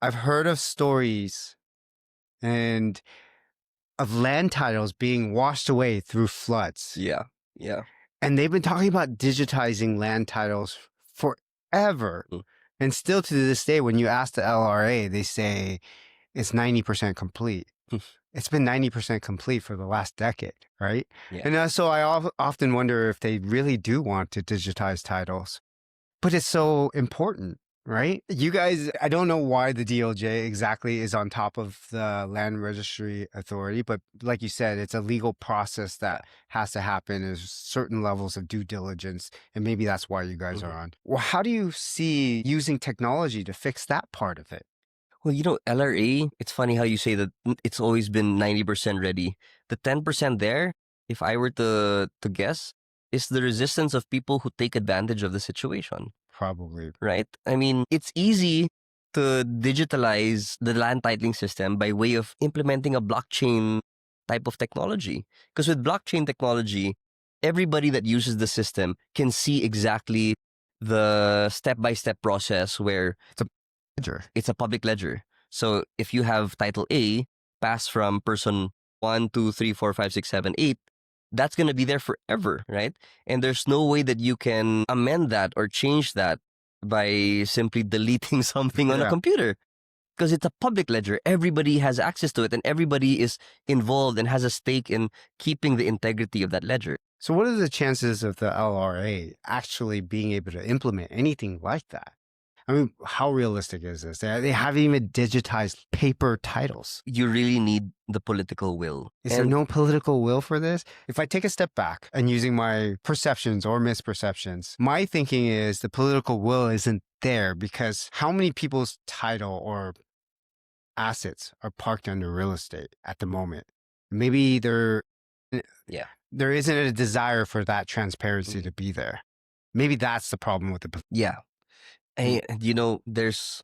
I've heard of stories and of land titles being washed away through floods. Yeah. Yeah. And they've been talking about digitizing land titles forever. Mm. And still to this day, when you ask the LRA, they say it's 90% complete. It's been 90% complete for the last decade, right? Yeah. And so I often wonder if they really do want to digitize titles. But it's so important, right? You guys, I don't know why the DOJ exactly is on top of the Land Registry Authority, but like you said, it's a legal process that has to happen. There's certain levels of due diligence, and maybe that's why you guys are on. Well, how do you see using technology to fix that part of it? Well, LRA, it's funny how you say that it's always been 90% ready. The 10% there, if I were to guess, is the resistance of people who take advantage of the situation. Probably. Right? I mean, it's easy to digitalize the land titling system by way of implementing a blockchain type of technology. Because with blockchain technology, everybody that uses the system can see exactly the step-by-step process where it's a public ledger. So if you have title A passed from person 1, 2, 3, 4, 5, 6, 7, 8, that's going to be there forever, right? And there's no way that you can amend that or change that by simply deleting something on a computer, because it's a public ledger. Everybody has access to it, and everybody is involved and has a stake in keeping the integrity of that ledger. So what are the chances of the LRA actually being able to implement anything like that? I mean, how realistic is this? They haven't even digitized paper titles. You really need the political will. Is there no political will for this? If I take a step back and using my perceptions or misperceptions, my thinking is the political will isn't there because how many people's title or assets are parked under real estate at the moment? Maybe there isn't a desire for that transparency to be there. Maybe that's the problem with the... Yeah. And, there's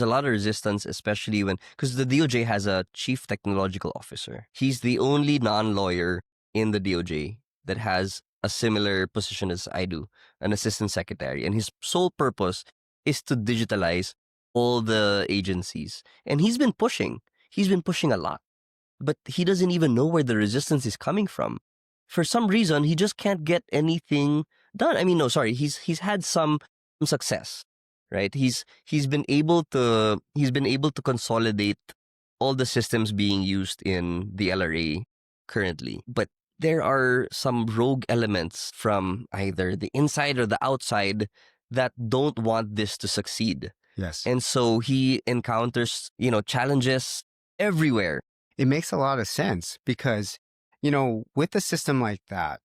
a lot of resistance, especially because the DOJ has a chief technological officer. He's the only non-lawyer in the DOJ that has a similar position as I do, an assistant secretary. And his sole purpose is to digitalize all the agencies. And he's been pushing a lot, but he doesn't even know where the resistance is coming from. For some reason, he just can't get anything done. I mean, no, sorry. He's had some success. Right, he's been able to consolidate all the systems being used in the LRA currently, but there are some rogue elements from either the inside or the outside that don't want this to succeed. Yes, and so he encounters challenges everywhere. It makes a lot of sense because with a system like that,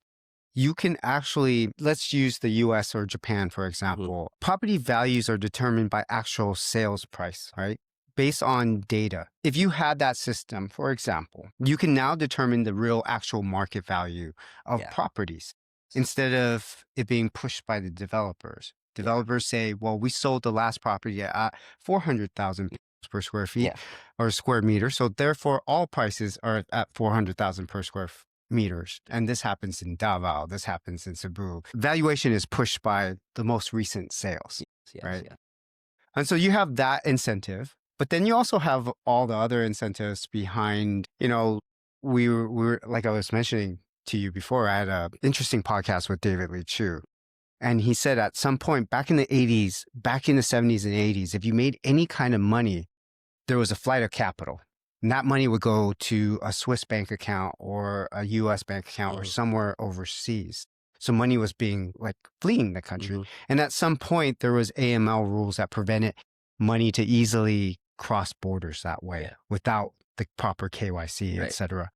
you can actually, let's use the US or Japan, for example. Property values are determined by actual sales price, right? Based on data. If you had that system, for example, you can now determine the real actual market value of properties instead of it being pushed by the developers. Developers say, well, we sold the last property at 400,000 per square feet or square meter. So therefore, all prices are at 400,000 per square meters. And this happens in Davao. This happens in Cebu. Valuation is pushed by the most recent sales, right? Yeah. And so you have that incentive, but then you also have all the other incentives behind, we were like I was mentioning to you before, I had an interesting podcast with David Lee Chu. And he said at some point back in the 80s, back in the 70s and 80s, if you made any kind of money, there was a flight of capital. And that money would go to a Swiss bank account or a US bank account or somewhere overseas. So money was being fleeing the country. And at some point, there was AML rules that prevented money to easily cross borders that way without the proper KYC, et cetera.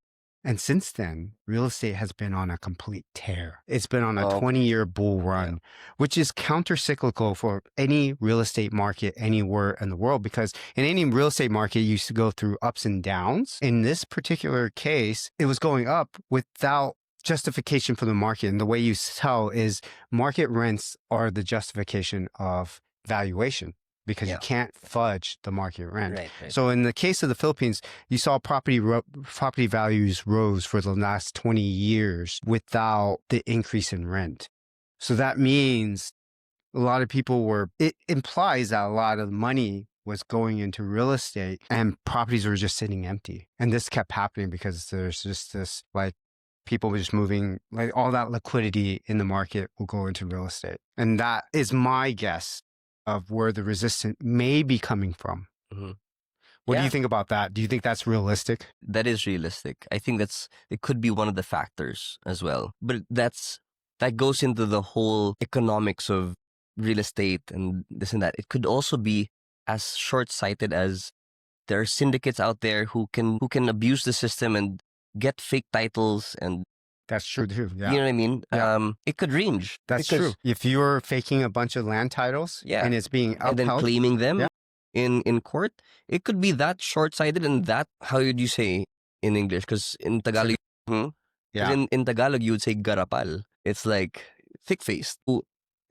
And since then, real estate has been on a complete tear. It's been on a 20-year bull run, which is counter-cyclical for any real estate market anywhere in the world, because in any real estate market, you used to go through ups and downs. In this particular case, it was going up without justification for the market. And the way you tell is market rents are the justification of valuation, because you can't fudge the market rent. Right. So in the case of the Philippines, you saw property values rose for the last 20 years without the increase in rent. So that means a lot of people it implies that a lot of money was going into real estate and properties were just sitting empty. And this kept happening because there's just this, like, people were just moving, like all that liquidity in the market will go into real estate. And that is my guess of where the resistance may be coming from. What do you think about that? Do you think that's realistic? That is realistic. I think it could be one of the factors as well. But that goes into the whole economics of real estate and this and that. It could also be as short-sighted as there are syndicates out there who can abuse the system and get fake titles, and that's true too. Yeah. You know what I mean? Yeah. It could range. That's true. If you're faking a bunch of land titles and it's being upheld, and then claiming them in court, it could be that short-sighted and that, how would you say in English? Because in Tagalog, in Tagalog you would say garapal. It's like thick-faced.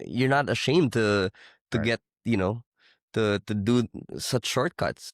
You're not ashamed to get, to do such shortcuts.